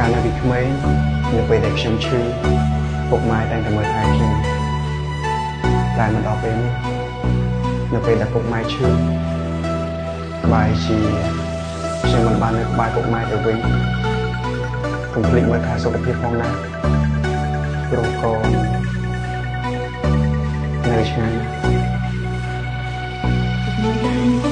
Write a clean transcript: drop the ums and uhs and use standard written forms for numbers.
ការនៅពីក្មេងនៅពេលដែលខ្ញុំឈឺពុកម៉ែតែងតែមើលថែខ្ញុំតែមិនដល់ពេលនេះនៅពេលដែលពុកម៉ែឈឺក្បែរជាខ្ញុំមិនបាននៅក្បែរពុកម៉ែទៅវិញកុំភ្លេចមើលថែសុខភាពផងណាព្រោះកូននៅឆ្ងាយណាស់